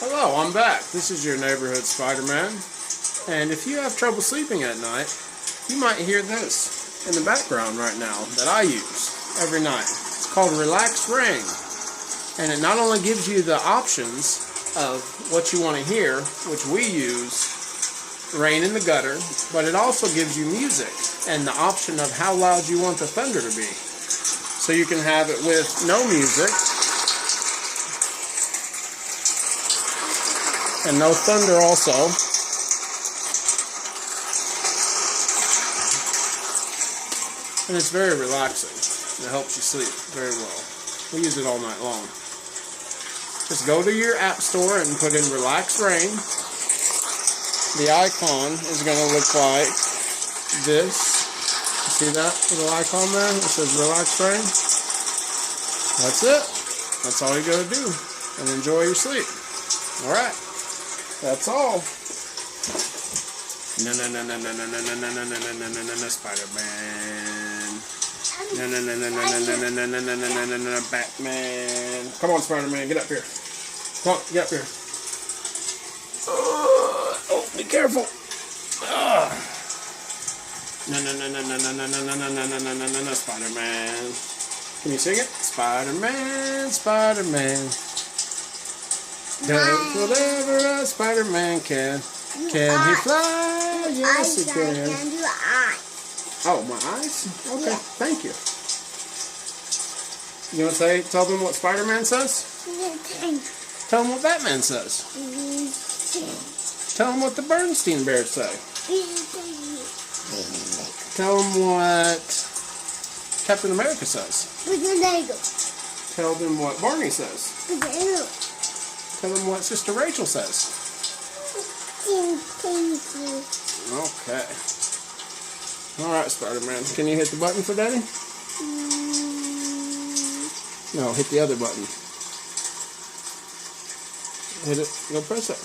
Hello, I'm back. This is your neighborhood Spider-Man. And if you have trouble sleeping at night, you might hear this in the background right now that I use every night. It's called Relax Rain. And it not only gives you the options of what you want to hear, which we use, rain in the gutter, but it also gives you music and the option of how loud you want the thunder to be. So you can have it with no music and no thunder also. And it's very relaxing. It helps you sleep very well. We use it all night long. Just go to your app store and put in Relax Rain. The icon is going to look like this. You see that little icon there? It says Relax Rain. That's it. That's all you got to do. And enjoy your sleep. Alright. That's all. No, Spider-Man. No, Batman. Come on, Spider-Man, get up here. Come on, get up here. Oh, be careful. No, Spider-Man. Can you sing it? Spider-Man, Spider-Man. Does whatever a Spider-Man can. Can he fly? Yes, he can. Oh, my eyes? Okay, yeah. Thank you. You want to tell them what Spider-Man says? Tell them what Batman says. Tell them what the Bernstein Bears say. Tell them what Captain America says. Tell them what Barney says. Tell them what Sister Rachel says. Okay. Alright, Spider-Man. Can you hit the button for Daddy? No, hit the other button. Hit it. Go press it.